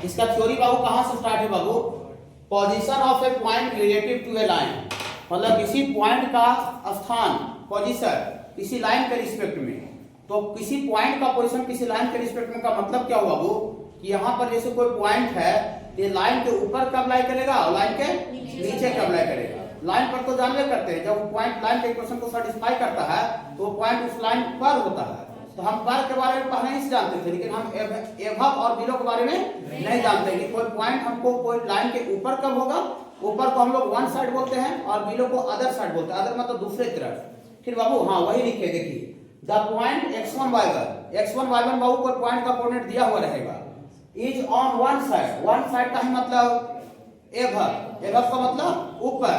इसका थ्योरी बाबू कहाँ से स्टार्ट है बाबू? Position of a point relative to a line, मतलब किसी पॉइंट का स्थान, पोजीशन किसी लाइन के रिस्पेक्ट में। तो किसी पॉइंट का पोजीशन किसी लाइन के रिस्पेक्ट में का मतलब क्या हुआ बाबू कि यहाँ पर जैसे कोई पॉइंट है, ये लाइन के ऊपर कब लाई करेगा और लाइन के नीचे कब लाई करेगा। लाइन पर तो जानते करते हैं, जब पॉइंट लाइन के इक्वेशन को सेटिस्फाई करता है तो वो पॉइंट उस लाइन पर होता है। तो हम पर के बारे में पहले ही से जानते थे, लेकिन हम एबव और बिलो के बारे में नहीं जानते कि कोई पॉइंट हमको कोई लाइन के ऊपर कब होगा। ऊपर को हम लोग वन साइड बोलते हैं और बिलो को अदर साइड बोलते हैं, अदर मतलब दूसरे तरफ। फिर बाबू हाँ वही लिखे, देखिए द पॉइंट x1 y1 बाबू कोई पॉइंट का कोऑर्डिनेट दिया हुआ रहेगा, is on one side. One side का ही मतलब एबव का मतलब ऊपर,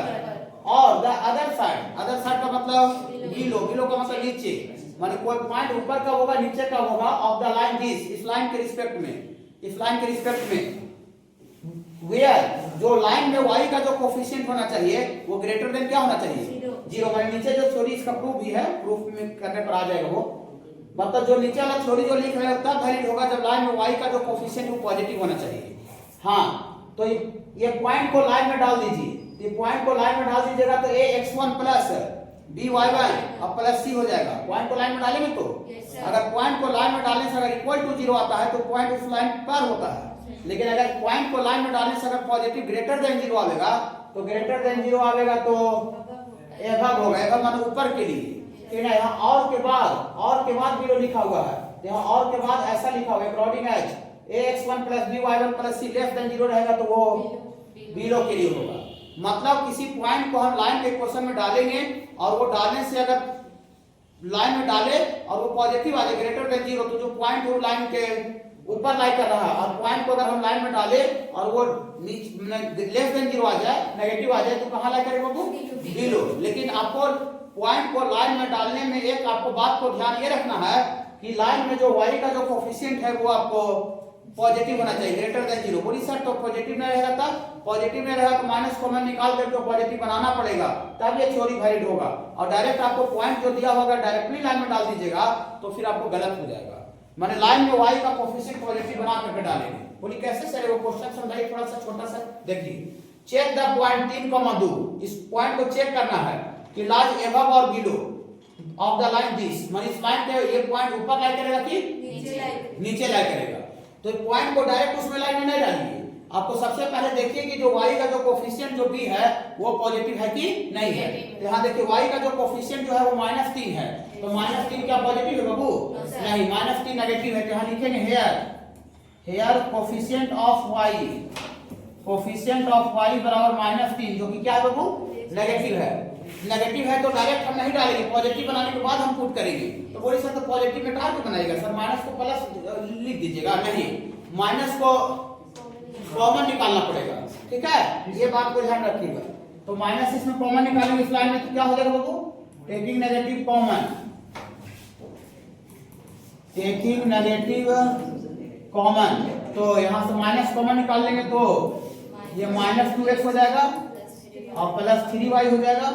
और द अदर साइड का मतलब बिलो का मतलब नीचे। माने कोई पॉइंट ऊपर का होगा नीचे का होगा ऑफ द लाइन दिस, इस लाइन के रिस्पेक्ट में वेयर जो लाइन में y का जो कोफिशिएंट होना चाहिए वो ग्रेटर देन क्या होना चाहिए? 0। माने नीचे जो थ्योरी इसका प्रूफ भी है, प्रूफ में करने पर आ जाएगा वो, मतलब जो नीचे वाला थ्योरी जो लिख रहा है तब वैलिड होगा जब लाइन में y का जो कोफिशिएंट वो पॉजिटिव होना चाहिए। हाँ तो ये पॉइंट को लाइन में डाल दीजिए, ये पॉइंट को लाइन में डाल दीजिएगा तो a x1 plus b y1 अब प्लस c हो जाएगा। पॉइंट को लाइन में डालेंगे तो अगर पॉइंट को लाइन में डालने से अगर इक्वल टू 0 आता है तो पॉइंट उस लाइन पर होता है, लेकिन अगर पॉइंट को लाइन में डालने से अगर पॉजिटिव ग्रेटर देन 0 आवेगा तो ग्रेटर देन 0 आवेगा तो एबव होगा, एबव मतलब ऊपर के लिए। फिर यहाँ और के बाद बिलो लिखा हुआ है, यहाँ और के बाद ऐसा लिखा हुआ है according as ax1 plus by1 plus c less than 0 रहेगा तो वो बिलो के लिए होगा। मतलब किसी पॉइंट को हम लाइन के इक्वेशन में डालेंगे और वो डालने से अगर लाइन में डाले और वो पॉजिटिव आ जाए ग्रेटर देन 0 तो जो पॉइंट वो लाइन के ऊपर लाई कर रहा है, और पॉइंट को अगर हम लाइन में डाले और वो लेस देन 0 आ जाए, नेगेटिव आ जाए तो कहाँ लाई करेगा वो? बिलो। लेकिन आपको पॉइंट को लाइन में डालने में एक आपको बात को ध्यान ये रखना है कि लाइन में जो y का जो कोफिशिएंट है वो आपको पॉजिटिव होना चाहिए ग्रेटर देन 0। बोली सर तो पॉजिटिव नहीं रहेगा, तब पॉजिटिव नहीं रहेगा तो माइनस कॉमन निकाल करके पॉजिटिव बनाना पड़ेगा, तब ये थ्योरी वैलिड होगा। और डायरेक्ट आपको पॉइंट जो दिया होगा डायरेक्टली लाइन में डाल दीजिएगा तो फिर आपको गलत हो जाएगा। माने लाइन में y का कोफिशिएंट पॉजिटिव बना करके डालेंगे। बोली कैसे सर? वो क्वेश्चन समझाइए थोड़ा सा छोटा सा, देखिए चेक द पॉइंट 3,2, इस पॉइंट को चेक करना है कि लाइज एबव और below of the line this, माने इस लाइन के ये पॉइंट ऊपर लाई करेगा कि नीचे लाई करेगा। तो पॉइंट को डायरेक्ट उसमें लाइन में नहीं डालिए, आपको सबसे पहले देखिए कि जो y का जो कोफिशिएंट जो b है वो पॉजिटिव है कि नहीं है। यहाँ देखिए y का जो कोफिशिएंट जो है वो -3 है, तो -3 क्या पॉजिटिव है बाबू? नहीं, -3 नेगेटिव है। तो यहाँ लिखेंगे हेयर कोफिशिएंट ऑफ y बराबर -3, जो कि क्या है बाबू? नेगेटिव है। नेगेटिव है तो डायरेक्ट हम नहीं डालेंगे, पॉजिटिव बनाने के बाद हम पुट करेंगे। तो बोलिए सर तो पॉजिटिव में डाल के बनाएगा सर, माइनस को प्लस लिख दीजिएगा। नहीं, माइनस को कॉमन निकालना पड़ेगा, ठीक है, ये बात को ध्यान रखिएगा। तो माइनस इसमें कॉमन निकालेंगे इस लाइन में तो क्या हो जाएगा बाबू? टेकिंग नेगेटिव कॉमन, तो यहाँ से माइनस कॉमन निकाल लेंगे तो ये -2x हो जाएगा और +3y हो जाएगा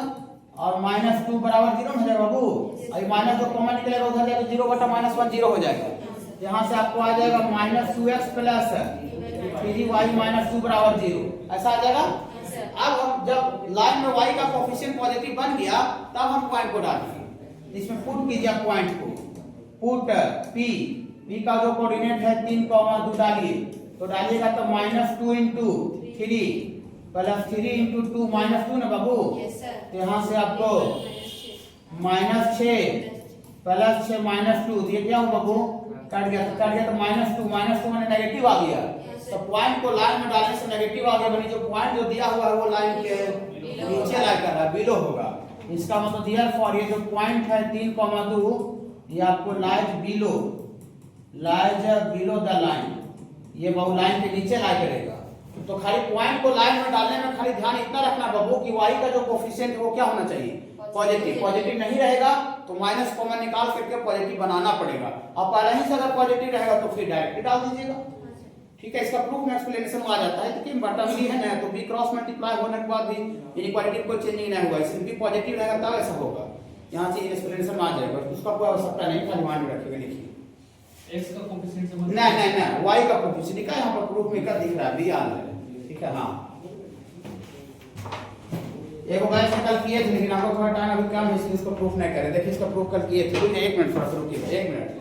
और -2 बराबर 0 हो जाएगा बाबू। और माइनस जो कॉमन निकलेगा उधर जाएगा 0/-1 0 हो जाएगा। यहाँ से आपको आ जाएगा -2x प्लस 3y -2 बराबर 0, ऐसा आ जाएगा। अब हम जब लाइन में y का कोफिशिएंट पॉजिटिव बन गया तब हम पॉइंट को डालेंगे, इसमें पुट कीजिए पॉइंट को, पुट p का जो कोऑर्डिनेट है 3,2 डालिए, तो डालिएगा तो -2 × 3 प्लस 3 × 2 -2 ना बाबू। तो यहाँ से आपको -6 प्लस 6 -2, ये क्या हो बाबू? कट गया तो -2 माने नेगेटिव आ गया। तो पॉइंट को लाइन में डालने से नेगेटिव आ गया, बनी जो पॉइंट जो दिया हुआ है वो लाइन के नीचे लाई कर रहा है, बिलो होगा। इसका मतलब देयरफॉर ये जो पॉइंट है 3,2 ये आपको लाइज बिलो द लाइन, ये बाबू लाइन के नीचे लाई करेगा। तो खाली पॉइंट को लाइन में डालने में खाली ध्यान इतना रखना बाबू कि y का जो कोफिशिएंट है वो क्या होना चाहिए? पॉजिटिव नहीं रहेगा तो माइनस कॉमन निकाल करके पॉजिटिव बनाना पड़ेगा। अब पहले ही से अगर पॉजिटिव रहेगा तो फिर डायरेक्ट डाल दीजिएगा, ठीक है। इसका प्रूफ में एक्सप्लेनेशन आ जाता है कि बटन भी है ना, तो b क्रॉस मल्टीप्लाई होने के बाद भी इनइक्वालिटी कोई चेंजिंग नहीं होगा, इसमें भी पॉजिटिव रहेगा तब ऐसा होगा। यहाँ से एक्सप्लेनेशन आ जाएगा, उसका कोई आवश्यकता नहीं, खाली मान रखिएगा। लिखिए x का कोफिशिएंट से नहीं y का कोफिशिएंट का यहाँ पर प्रूफ में का दिख रहा है, बी आ रहा है, ठीक है। हाँ, एक बार से कल किए थे, लेकिन आपको थोड़ा टाइम अभी कम है इसलिए इसको प्रूफ नहीं करे। देखिए इसका प्रूफ कल किए थे। रुकिए 1 मिनट, थोड़ा सा रुकिए 1 मिनट।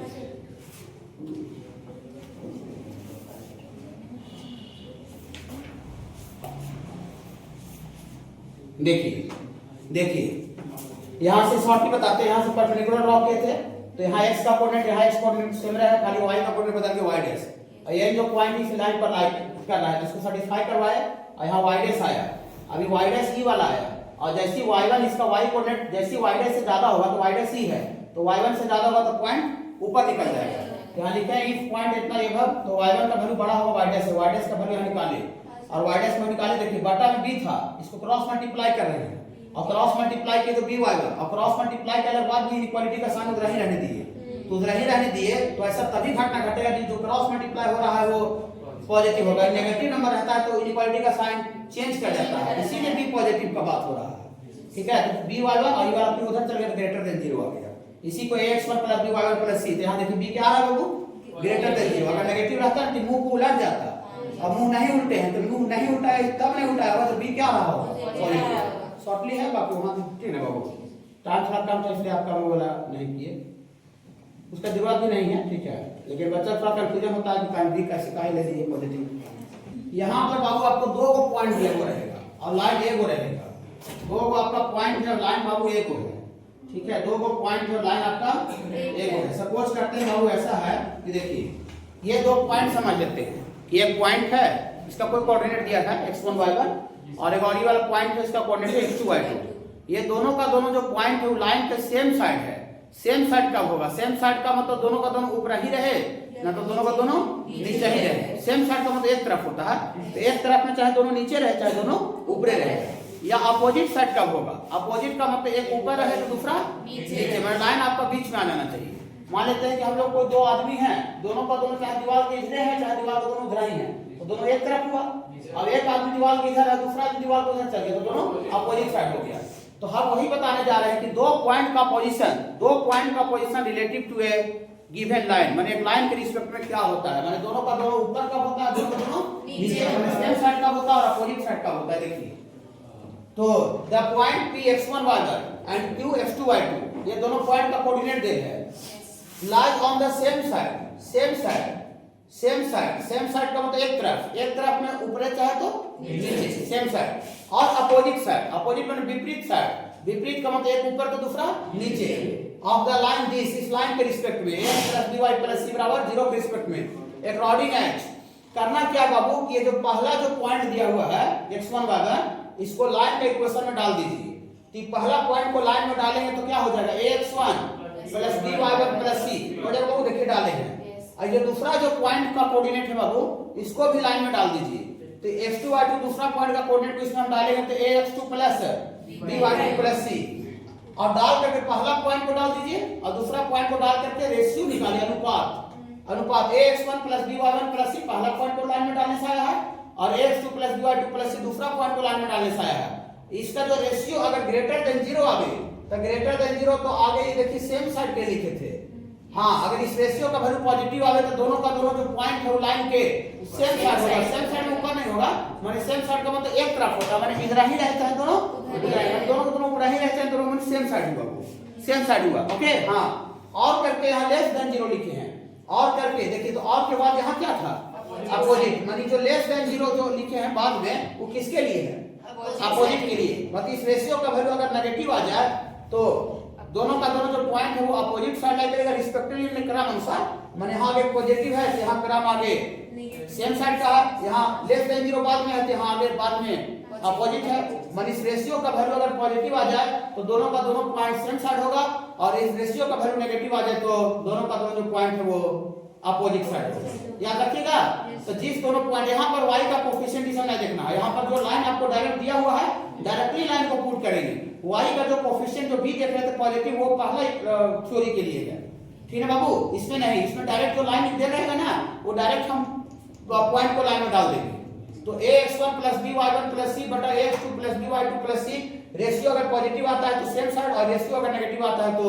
देखिए यहाँ से शॉर्ट बताते हैं, यहाँ से परपेंडिकुलर ड्रॉ किए थे, तो यहाँ x का कोऑर्डिनेट, यहाँ x कोऑर्डिनेट सेम रहा है, खाली y का कोऑर्डिनेट बदल के y डैश। और ये जो पॉइंट इस लाइन पर लाइक कर रहा है जिसको सेटिस्फाई करवाए, और यहाँ y डैश आया, अभी y डैश ई वाला आया, और जैसी y1 इसका y कोऑर्डिनेट जैसी y डैश से ज्यादा होगा तो y डैश ई है, तो y1 से ज्यादा होगा तो पॉइंट ऊपर निकल जाएगा। यहाँ लिखा है इफ पॉइंट इतना एबव, तो y1 का वैल्यू बड़ा होगा y डैश से, y डैश का वैल्यू यहाँ निकाले, और y डैश में निकाले। देखिए बटा में b था, इसको क्रॉस मल्टीप्लाई कर रहे हैं, और क्रॉस मल्टीप्लाई किए तो by1, और क्रॉस मल्टीप्लाई करने के बाद भी इक्वालिटी का साइन उधर ही रहने दिए, तो उधर ही रहने दिए, तो ऐसा तभी घटना घटेगा कि जो क्रॉस मल्टीप्लाई हो रहा है वो पॉजिटिव होगा। नेगेटिव नंबर रहता है तो इनइक्वालिटी का साइन चेंज कर जाता है, इसीलिए भी पॉजिटिव का बात हो रहा है, ठीक है। तो b y1 और ये वाला अपनी उधर चल गया तो ग्रेटर देन 0 आ गया, इसी को ax1 + by1 + c। तो यहाँ देखिए b क्या आ रहा है बाबू, ग्रेटर देन 0। अगर नेगेटिव रहता तो मुंह को उलट जाता, अब मुंह नहीं उल्टे हैं, तो मुंह नहीं उल्टा है तब नहीं उल्टा होगा तो b क्या रहा होगा, पॉजिटिव। शॉर्टली है बाकी वहां ठीक है बाबू, टाइम थोड़ा कम था इसलिए आपका वो वाला नहीं किए, उसका जरूरत भी नहीं है, ठीक है। लेकिन बच्चा थोड़ा कंफ्यूजन होता है कि पॉइंट बी कैसे काहे ले लिए पॉजिटिव। यहाँ पर बाबू आपको दो को पॉइंट दिया हुआ रहेगा और लाइन एक हो रहेगा, दो को आपका पॉइंट है लाइन बाबू एक हो है, ठीक है। दो को पॉइंट है लाइन आपका एक हो है। सपोज करते हैं बाबू ऐसा है कि देखिए ये दो पॉइंट समझ लेते हैं कि एक पॉइंट है, इसका कोई कोऑर्डिनेट दिया था x1 y1, और एक और ये वाला पॉइंट है इसका कोऑर्डिनेट है x2 y2। ये दोनों का दोनों जो पॉइंट है वो लाइन के सेम साइड है। सेम साइड कब होगा, सेम साइड का मतलब दोनों का दोनों ऊपर ही रहे ना, तो दोनों का दोनों नीचे ही रहे। सेम साइड का मतलब एक तरफ होता है, तो एक तरफ में चाहे दोनों नीचे रहे चाहे दोनों ऊपर रहे। या अपोजिट साइड कब होगा, अपोजिट का मतलब एक ऊपर रहे तो दूसरा नीचे, मतलब लाइन आपका बीच में आ जाना चाहिए। मान लेते हैं कि हम लोग कोई दो आदमी हैं, दोनों का दोनों चाहे दीवार के इधर है चाहे दीवार का दोनों उधर ही है, तो दोनों एक तरफ हुआ। अब एक आदमी दीवार के इधर है, दूसरा आदमी दीवार को उधर चल गया, तो दोनों अपोजिट साइड हो गया। तो हम वही बताने जा रहे हैं कि दो पॉइंट का position relative to a given line, माने एक लाइन के रिस्पेक्ट में क्या होता है, माने दोनों का दोनों ऊपर का होता है, दोनों का दोनों नीचे, माने सेम साइड का होता है और अपोजिट साइड का होता है। देखिए तो the point p x1 y1 and q x2 y2, ये दोनों पॉइंट का कोऑर्डिनेट दे है, lies on the same side का मतलब एक तरफ में ऊपर चाहे तो नीचे, सेम साइड। और अपोजिट माने विपरीत का मतलब एक ऊपर तो दूसरा नीचे। ऑफ द लाइन दिस, इस लाइन के रिस्पेक्ट में a + by + c = 0 के रिस्पेक्ट में एक रॉडिंग एज करना क्या बाबू कि ये जो पहला जो पॉइंट दिया हुआ है x1 y1, इसको लाइन के इक्वेशन में डाल दीजिए। तो पहला पॉइंट को लाइन में डालेंगे तो क्या हो जाएगा, ax1 + by1 + c हो जाएगा बाबू। देखिए डाले हैं। और ये दूसरा जो पॉइंट का कोऑर्डिनेट है बाबू, इसको भी लाइन में डाल दीजिए। तो x2 y2 दूसरा पॉइंट का कोऑर्डिनेट को इसमें हम डालेंगे तो ax2 + by2 + c, और डाल करके पहला पॉइंट को डाल दीजिए और दूसरा पॉइंट को डाल करके रेशियो निकालिए, अनुपात ax1 + by1 + c पहला पॉइंट को लाइन में डालने से आया है, और ax2 + by2 + c दूसरा पॉइंट को लाइन में डालने से आया है। इसका जो रेशियो अगर ग्रेटर देन 0 आ गई तो ग्रेटर देन 0 तो आगे ये देखिए सेम साइड पे लिखे थे। हाँ, अगर इस रेशियो का वैल्यू पॉजिटिव आवे तो दोनों का दोनों जो पॉइंट है वो लाइन के सेम साइड होगा, सेम साइड में ऊपर नहीं होगा, माने सेम साइड का मतलब एक तरफ होता है, माने इधर ही रहता है दोनों दोनों का दोनों ऊपर ही रहते हैं, दोनों में सेम साइड हुआ, सेम साइड हुआ। ओके हाँ, और करके यहाँ लेस देन 0 लिखे हैं, और करके देखिए तो और के बाद यहाँ क्या था, अपोजिट, माने जो लेस देन 0 जो लिखे हैं बाद में वो किसके लिए है, अपोजिट के लिए। मतलब इस रेशियो का वैल्यू अगर नेगेटिव आ जाए तो दोनों का दोनों जो पॉइंट है वो अपोजिट साइड लाइक करेगा रिस्पेक्टिवली अपने क्रम अनुसार। माने यहाँ आगे पॉजिटिव है, यहाँ क्रम आगे सेम साइड का है, यहाँ लेस देन 0 बाद में है, यहाँ आगे बाद में अपोजिट है। माने इस रेशियो का वैल्यू अगर पॉजिटिव आ जाए तो दोनों का दोनों पॉइंट सेम साइड होगा, और इस रेशियो का वैल्यू नेगेटिव आ जाए तो दोनों का दोनों जो पॉइंट है वो अपोजिट साइड होगा। याद रखिएगा। तो जिस दोनों पॉइंट यहाँ पर y का कोफिशिएंट इसे नहीं देखना है, यहाँ पर जो लाइन आपको डायरेक्ट दिया हुआ है डायरेक्टली लाइन को पुट करेंगे। y का जो कोफिशिएंट जो b देख रहे थे पॉजिटिव, वो पहला थ्योरी के लिए है, ठीक है बाबू। इसमें नहीं, इसमें डायरेक्ट जो लाइन दे रहेगा ना वो डायरेक्ट हम पॉइंट को लाइन में डाल देंगे। तो ax1 + by1 + c बटा ax2 + by2 + c रेशियो अगर पॉजिटिव आता है तो सेम साइड, और रेशियो अगर नेगेटिव आता है तो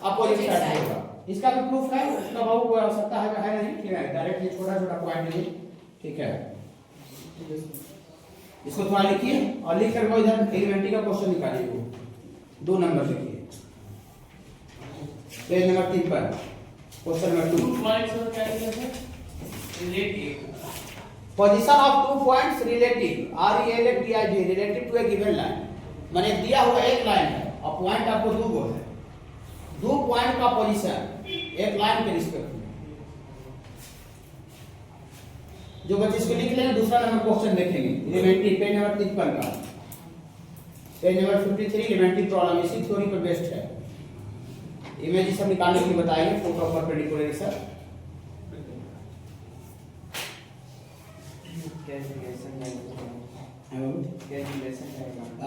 अपोजिट साइड होगा। इसका भी प्रूफ है, इसका बाबू कोई आवश्यकता है नहीं, ठीक है, डायरेक्ट ये छोटा छोटा पॉइंट लीजिए, ठीक है। इसको थोड़ा लिखिए और लिख कर इधर एलिमेंट्री का क्वेश्चन निकालिए, 2 नंबर लिखिए पेज नंबर 3 पर, question number 2। Position of 2 points relative relative to a given line, माने दिया हुआ एक लाइन है और पॉइंट आपको 2 गो है, 2 पॉइंट का पोजीशन एक लाइन के रिस्पेक्ट में। जो बच्चे इसको लिख लेंगे दूसरा नंबर क्वेश्चन देखेंगे, एलिमेंट्री पेज नंबर 53 का, पेज नंबर 53 एलिमेंट्री प्रॉब्लम इसी थ्योरी पर बेस्ड है। इमेज सब निकालने के लिए बताएंगे, फोटो पर पेडिकुलर सर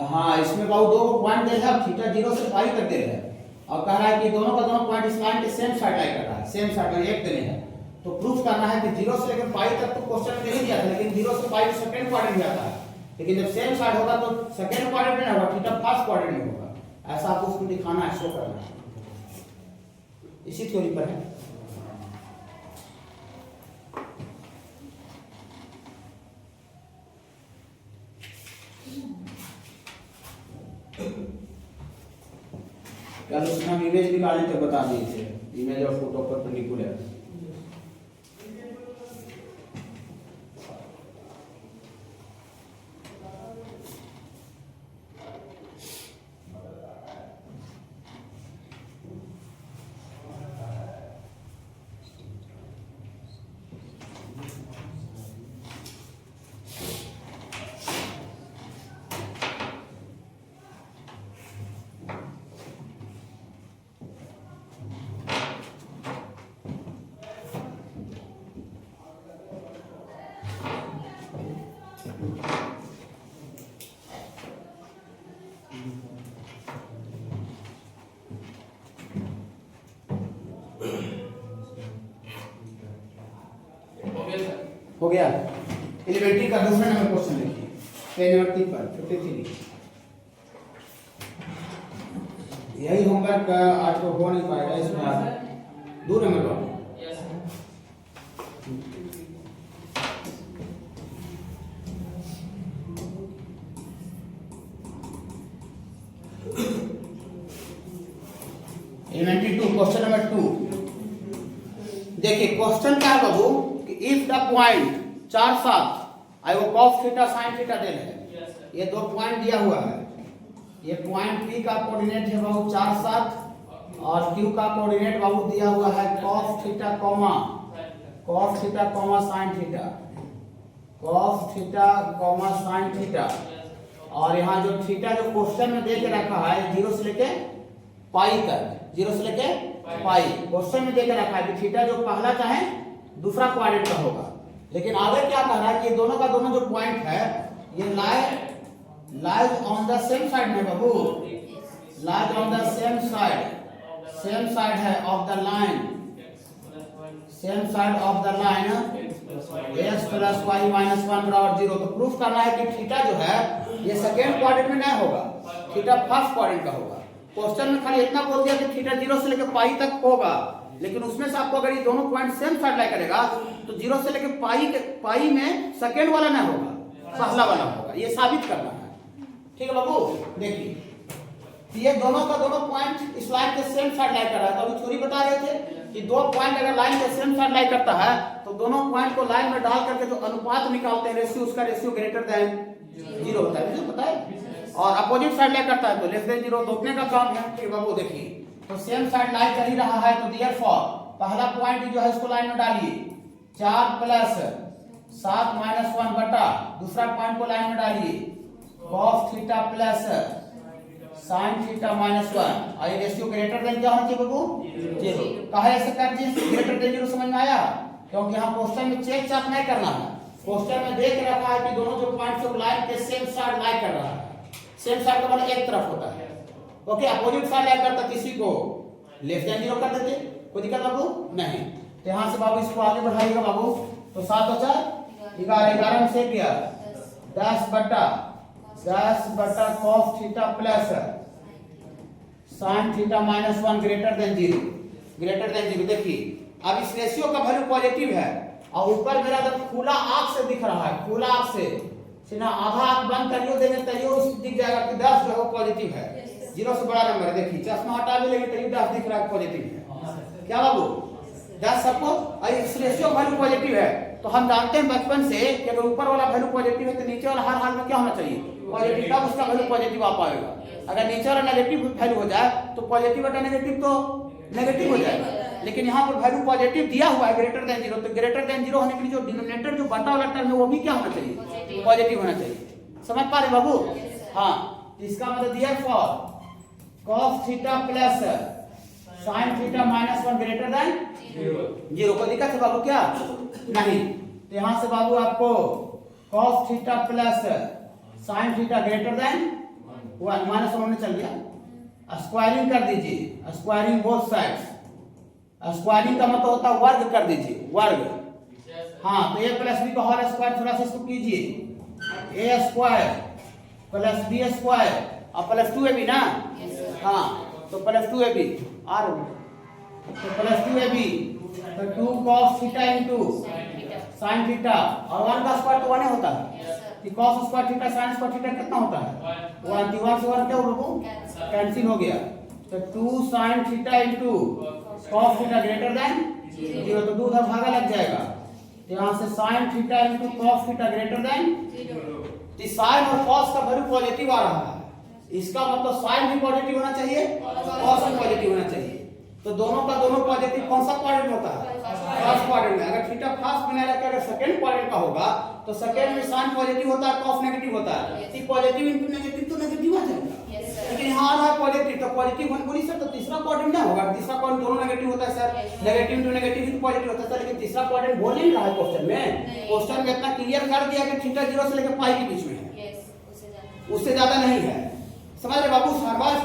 हाँ, इसमें बाबू 2 पॉइंट दे रहा है, थीटा 0 से पाई तक दे रहा है और कह रहा है कि दोनों का दोनों पॉइंट इस लाइन के सेम साइड लाई कर रहा है, सेम साइड में एक देने हैं, तो प्रूफ करना है कि 0 से लेकर पाई तक तो क्वेश्चन में नहीं दिया था, लेकिन 0 से पाई सेकंड क्वाड्रेंट में आता है, लेकिन जब सेम साइड होगा तो सेकंड क्वाड्रेंट में होगा, थीटा फर्स्ट क्वाड्रेंट में होगा। ऐसा आपको उसको दिखाना है, शो करना है, इसी थ्योरी पर है। क्या उसमें हम इमेज निकालने तो बता दीजिए, इमेज और फोटो पर पेडिकुलर। हो गया। एलिमेंट्री का दूसरा नंबर क्वेश्चन देखिए, पेज नंबर 3 पर 53। यही होमवर्क आज तो हो नहीं पाएगा, इसमें आप 2 नंबर वाला एलिमेंट्री 2 क्वेश्चन नंबर 2। देखिए क्वेश्चन क्या है बाबू, इफ द पॉइंट 4 7 आई वो कॉस थीटा साइन थीटा दे रहे, ये 2 पॉइंट दिया हुआ है, ये पॉइंट P का कोऑर्डिनेट है बाबू 4 7 और Q का कोऑर्डिनेट बाबू दिया हुआ है cos theta sine theta, cos theta sine theta, और यहाँ जो थीटा जो क्वेश्चन में दे के रखा है 0 से लेके पाई तक, 0 से लेके पाई क्वेश्चन में दे के रखा है कि थीटा जो पहला चाहे दूसरा क्वाड्रेंट का होगा, लेकिन आगे क्या कह रहा है कि दोनों का दोनों जो पॉइंट है ये lies on the same side में बाबू, lies on the same side है of the line, same side of the line x + y - 1 = 0। तो प्रूफ करना है कि थीटा जो है ये सेकेंड क्वाड्रेंट में नहीं होगा, थीटा फर्स्ट क्वाड्रेंट का होगा। क्वेश्चन में खाली इतना बोल दिया कि थीटा 0 से लेकर पाई तक होगा, लेकिन उसमें से आपको अगर ये दोनों पॉइंट सेम साइड लाई करेगा तो 0 से लेकर पाई में सेकेंड वाला ना होगा, पहला वाला होगा, ये साबित करना है। ठीक है बाबू, देखिए ये दोनों का दोनों पॉइंट इस लाइन के सेम साइड लाई कर रहा है, तो अभी थ्योरी बता रहे थे कि 2 पॉइंट अगर लाइन के सेम साइड लाई करता है तो दोनों पॉइंट को लाइन में डाल करके जो अनुपात निकालते हैं रेशियो, उसका रेशियो ग्रेटर देन 0 होता है, मुझे पता है, और अपोजिट साइड लाई करता है तो लेस देन 0 तोड़ने का काम है। ठीक बाबू, देखिए तो सेम साइड लाई कर ही रहा है, तो देयरफॉर पहला पॉइंट जो है इसको लाइन में डालिए 4 + 7 - 1 बटा दूसरा पॉइंट को लाइन में डालिए cos थीटा + sin थीटा -1, और ये रेशियो ग्रेटर देन क्या होना चाहिए बाबू 0। कहा ऐसे कर दिए ग्रेटर देन 0, समझ में आया, क्योंकि यहाँ क्वेश्चन में चेक चाक नहीं करना है, क्वेश्चन में देख रखा है कि दोनों जो पॉइंट सब लाइन के सेम साइड लाई कर रहा है, सेम साइड का मतलब एक तरफ होता है, ओके, अपोजिट साइड लाई करता किसी को लेस देन 0 कर देते, कोई दिक्कत बाबू नहीं। तो यहाँ से बाबू इसको आगे बढ़ाइएगा बाबू, तो 7 और 4 11 में से क्या 10 बटा cos theta + sin theta -1 greater than 0। Greater than 0। देखिए अब इस रेशियो का वैल्यू पॉजिटिव है और ऊपर मेरा जब खुला आंख से दिख रहा है, खुला आंख से सीधा आधा आंख बंद करियो देंगे तैयो दिख जाएगा कि 10 जो है वो पॉजिटिव है। 0 से बड़ा नंबर है। देखिए चश्मा हटा भी लेंगे तैयो 10 दिख रहा है पॉजिटिव है। क्या बाबू 10 सबको, और इस रेशियो वैल्यू पॉजिटिव है तो हम जानते हैं बचपन से कि अगर ऊपर वाला वैल्यू पॉजिटिव है तो नीचे वाला हर हाल में क्या होना चाहिए, पॉजिटिव, तब उसका वैल्यू पॉजिटिव आ पाएगा। अगर नीचे वाला नेगेटिव वैल्यू हो जाए तो पॉजिटिव बटा नेगेटिव तो नेगेटिव हो जाएगा। लेकिन यहाँ पर वैल्यू पॉजिटिव दिया हुआ है ग्रेटर देन 0, तो ग्रेटर देन 0 होने के लिए जो डिनोमिनेटर जो बटा वाला टर्म है वो भी क्या होना चाहिए, पॉजिटिव होना चाहिए। समझ पा रहे बाबू? हाँ, इसका मतलब दिया for cos theta plus sin theta minus 1 greater than 0। कोई दिक्कत है बाबू क्या? नहीं। तो यहाँ से बाबू आपको cos theta plus sin theta greater than 1 minus 1 में चल गया। स्क्वायरिंग कर दीजिए, स्क्वायरिंग बोथ साइड्स। स्क्वायरिंग का मतलब होता है वर्ग कर दीजिए, वर्ग। हाँ, तो a प्लस बी का होल स्क्वायर थोड़ा सा इसको कीजिए, a square plus B square और प्लस 2ab ना। हाँ, तो प्लस 2ab और तो प्लस 2ab तो 2 cos theta into sin theta और 1 का स्क्वायर तो 1 होता है कि cos square theta sin square theta कितना होता है 1। 1 से 1 क्या होगा, कैंसिल हो गया। तो 2 sin theta into cos theta greater than 0, तो 2 भागा लग जाएगा। यहाँ से sin theta into cos theta greater than 0। sin और cos का वैल्यू पॉजिटिव आ रहा है, इसका मतलब sin भी पॉजिटिव होना चाहिए, cos भी पॉजिटिव होना चाहिए। तो दोनों का दोनों पॉजिटिव कौन सा क्वाड्रेंट होता है, फर्स्ट क्वाड्रेंट में। अगर थीटा फर्स्ट में रखकर अगर सेकंड क्वाड्रेंट का होगा तो सेकंड में sin पॉजिटिव होता है, cos नेगेटिव होता है। ठीक, पॉजिटिव इनटू नेगेटिव तो नेगेटिव आ जाएगा। लेकिन यहाँ आ रहा है पॉजिटिव, तो पॉजिटिव होने बोली सर तो तीसरा क्वाड्रेंट ना होगा। तीसरा क्वाड्रेंट दोनों नेगेटिव होता है सर, नेगेटिव टू नेगेटिव ही तो पॉजिटिव होता है सर। लेकिन तीसरा क्वाड्रेंट बोल नहीं रहा है क्वेश्चन में। क्वेश्चन में इतना क्लियर कर दिया कि थीटा 0 से लेकर पाई के बीच में है, उससे ज्यादा नहीं है। समझ रहे बाबू? शाबाश।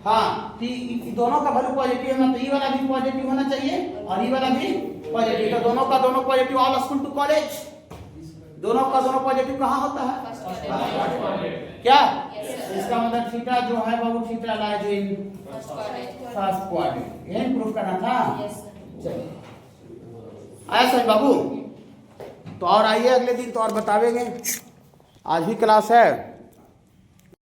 हाँ, दोनों का वैल्यू पॉजिटिव है, तो ये वाला भी पॉजिटिव होना चाहिए और ये वाला भी पॉजिटिव। तो दोनों का दोनों positive, all school to college, दोनों का दोनों पॉजिटिव कहाँ होता है, क्या? इसका मतलब थीटा जो है बाबू, theta lies in first quadrant. यही प्रूफ करना था। चलिए आया सर बाबू? तो और आइए अगले दिन तो और बतावेंगे, आज भी क्लास है।